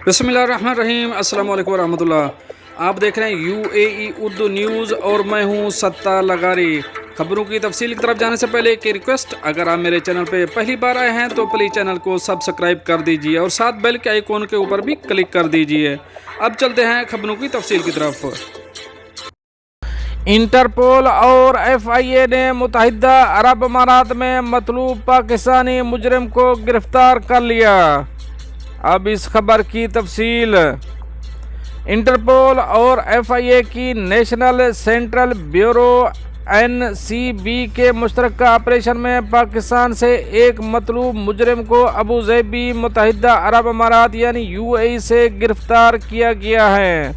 बिस्मिल्लाहिर्रहमानिर्रहीम। अस्सलाम वालेकुम रहमतुल्लाह। आप देख रहे हैं UAE उर्दू न्यूज़ और मैं हूं सत्तार लगारी। खबरों की तफसील की तरफ जाने से पहले एक रिक्वेस्ट, अगर आप मेरे चैनल पे पहली बार आए हैं तो प्लीज़ चैनल को सब्सक्राइब कर दीजिए और साथ बेल के आइकॉन के ऊपर भी क्लिक कर दीजिए। अब चलते हैं खबरों की तफसील की तरफ। इंटरपोल और FIA ने मुत्तहिदा अरब अमारात में मतलूब पाकिस्तानी मुजरिम को गिरफ्तार कर लिया। अब इस खबर की तफसील। इंटरपोल और FIA की नेशनल सेंट्रल ब्यूरो NCB के मुश्तरका ऑपरेशन में पाकिस्तान से एक मतलूब मुजरिम को अबू ज़ैबी मुत्तहिदा अरब अमारात यानी UAE से गिरफ्तार किया गया है,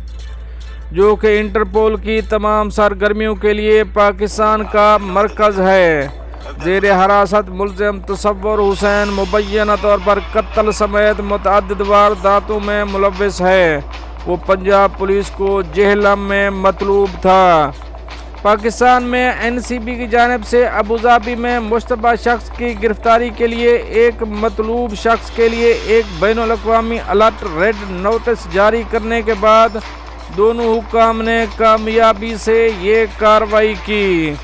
जो कि इंटरपोल की तमाम सरगर्मियों के लिए पाकिस्तान का मरकज़ है। ज़ेर हरासत मुल्ज़िम तसव्वुर हुसैन मुबैना तौर पर कत्ल समेत मुतअद्दिद वारदातों में मुलव्विस है। वो पंजाब पुलिस को जेहलम में मतलूब था। पाकिस्तान में NCB की जानिब से अबू धाबी में मुश्तबा शख्स की गिरफ्तारी के लिए एक मतलूब शख्स के लिए एक बैनुल अक़वामी अलर्ट रेड नोटिस जारी करने के बाद दोनों हुक्काम ने कामयाबी से ये कार्रवाई की।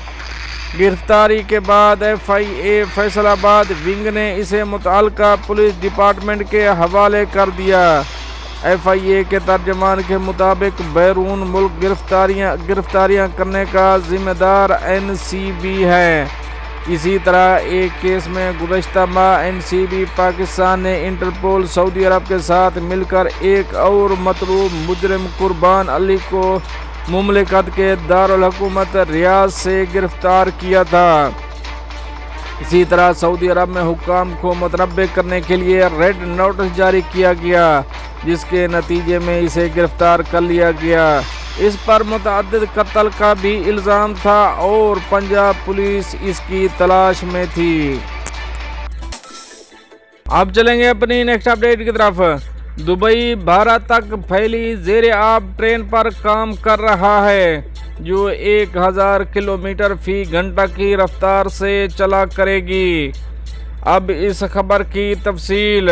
गिरफ्तारी के बाद FIA फैसलाबाद विंग ने इसे मुतअल्लिका पुलिस डिपार्टमेंट के हवाले कर दिया। FIA के तर्जमान के मुताबिक बैरून मुल्क गिरफ्तारियां करने का जिम्मेदार NCB है। इसी तरह एक केस में गुज़श्ता माह NCB पाकिस्तान ने इंटरपोल सऊदी अरब के साथ मिलकर एक और मतलूब मुजरिम कुर्बान अली को मुमलिकत के दारुल हुकूमत रियाद से गिरफ्तार किया था। इसी तरह सऊदी अरब में हुक्काम को मुतनब्बे करने के लिए रेड नोटिस जारी किया गया, जिसके नतीजे में इसे गिरफ्तार कर लिया गया। इस पर मुतअद्दिद कत्ल का भी इल्ज़ाम था और पंजाब पुलिस इसकी तलाश में थी। अब चलेंगे अपनी नेक्स्ट अपडेट की तरफ। दुबई भारत तक फैली ज़ेरे आब ट्रेन पर काम कर रहा है, जो 1000 किलोमीटर फी घंटा की रफ्तार से चला करेगी। अब इस खबर की तफसील।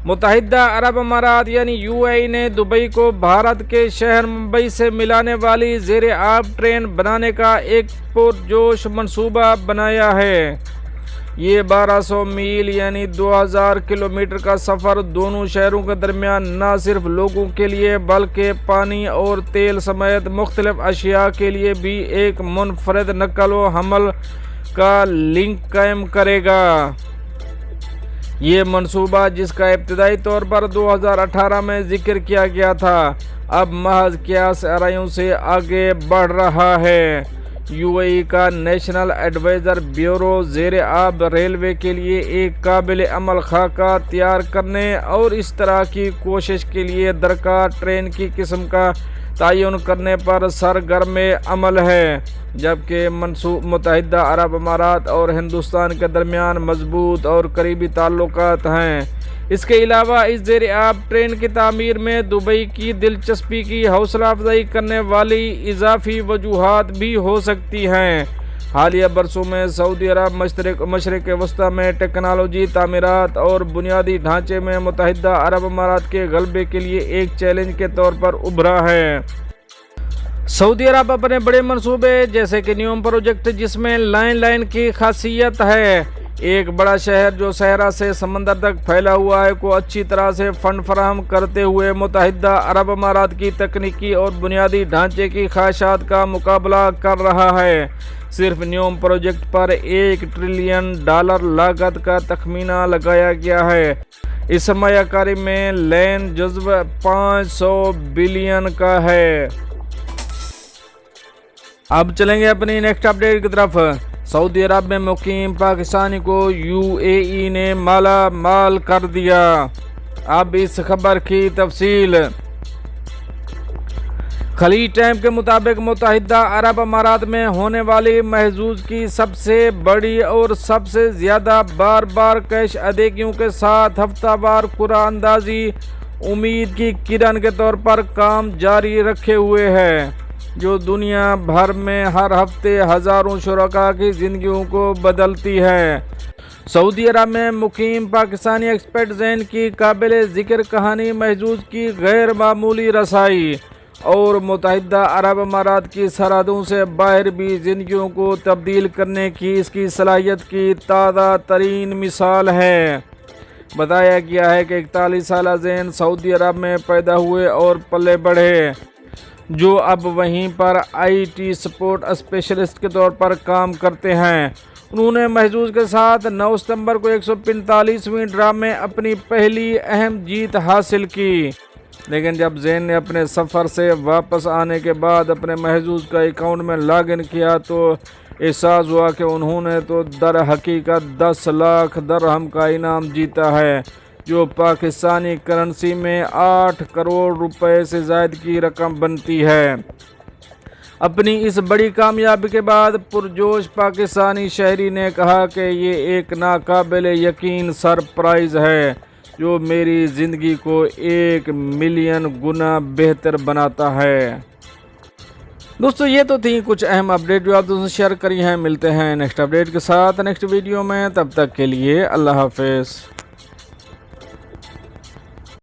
मुत्तहिदा अरब अमारात यानी UAE ने दुबई को भारत के शहर मुंबई से मिलाने वाली ज़ेरे आब ट्रेन बनाने का एक पुरजोश मंसूबा बनाया है। ये 1200 मील यानी 2000 किलोमीटर का सफ़र दोनों शहरों के दरमियान न सिर्फ लोगों के लिए बल्कि पानी और तेल समेत मुख्तलिफ अशिया के लिए भी एक मुनफरद नकल व हमल का लिंक कायम करेगा। ये मंसूबा, जिसका इब्तिदाई तौर पर 2018 में जिक्र किया गया था, अब महज क़यास आराइयों से आगे बढ़ रहा है। UAE का नेशनल एडवाइज़र ब्यूरो ज़ेरे आब रेलवे के लिए एक काबिल अमल खाका तैयार करने और इस तरह की कोशिश के लिए दरकार ट्रेन की किस्म का तयन करने पर सरगर्म अमल है, जबकि मुत्तहिदा अरब अमारात और हिंदुस्तान के दरमियान मजबूत और करीबी ताल्लुकात हैं। इसके अलावा इस ज़ेरे आब ट्रेन की तामीर में दुबई की दिलचस्पी की हौसला अफजाई करने वाली इजाफी वजूहात भी हो सकती हैं। हालिया बरसों में सऊदी अरब मशरिक़ वस्ता में टेक्नोलॉजी, तामीरात और बुनियादी ढांचे में मुत्तहिदा अरब अमारात के गलबे के लिए एक चैलेंज के तौर पर उभरा है। सऊदी अरब अपने बड़े मंसूबे जैसे कि न्यूम प्रोजेक्ट, जिसमें लाइन की खासियत है एक बड़ा शहर जो सहरा से समंदर तक फैला हुआ है, को अच्छी तरह से फंड फराहम करते हुए मुत्तहिदा अरब अमारात की तकनीकी और बुनियादी ढांचे की ख्वाहिशात का मुकाबला कर रहा है। सिर्फ न्यूम प्रोजेक्ट पर $1 ट्रिलियन लागत का तखमीना लगाया गया है। इस सरमायाकारी में लेन जज्ब 500 बिलियन का है। अब चलेंगे अपनी नेक्स्ट अपडेट की तरफ। सऊदी अरब में मुकीम पाकिस्तानी को UAE ने माला माल कर दिया। अब इस खबर की तफसील। खलीज टाइम के मुताबिक मुत्तहिदा अरब अमारात में होने वाली महजूज की सबसे बड़ी और सबसे ज़्यादा बार कैश अदायगियों के साथ हफ्तावार कुरा अंदाजी उम्मीद की किरण के तौर पर काम जारी रखे हुए है। जो दुनिया भर में हर हफ्ते हज़ारों शुरका की ज़िंदगियों को बदलती है। सऊदी अरब में मुकीम पाकिस्तानी एक्सपर्ट ज़ैन की काबिल ज़िक्र कहानी महजूज की गैर मामूली रसाई और मुत्तहिदा अरब अमारात की सरहदों से बाहर भी ज़िंदगियों को तब्दील करने की इसकी सलाहियत की ताज़ा तरीन मिसाल है। बताया गया है कि 41 साला ज़ैन सऊदी अरब में पैदा हुए और पले बढ़े, जो अब वहीं पर IT सपोर्ट स्पेशलिस्ट के तौर पर काम करते हैं। उन्होंने महजूज के साथ 9 सितंबर को 145वीं ड्रा में अपनी पहली अहम जीत हासिल की। लेकिन जब ज़ैन ने अपने सफ़र से वापस आने के बाद अपने महजूज का अकाउंट में लॉगिन किया तो एहसास हुआ कि उन्होंने तो दर हकीकत 10 लाख दरहम का इनाम जीता है, जो पाकिस्तानी करेंसी में 8 करोड़ रुपए से ज़ायद की रकम बनती है। अपनी इस बड़ी कामयाबी के बाद पुरजोश पाकिस्तानी शहरी ने कहा कि ये एक नाकाबिल यकीन सरप्राइज़ है जो मेरी ज़िंदगी को 1 मिलियन गुना बेहतर बनाता है। दोस्तों, ये तो थी कुछ अहम अपडेट जो आप दोस्तों शेयर करी हैं। मिलते हैं नेक्स्ट अपडेट के साथ नेक्स्ट वीडियो में, तब तक के लिए अल्लाह हाफ़िज़।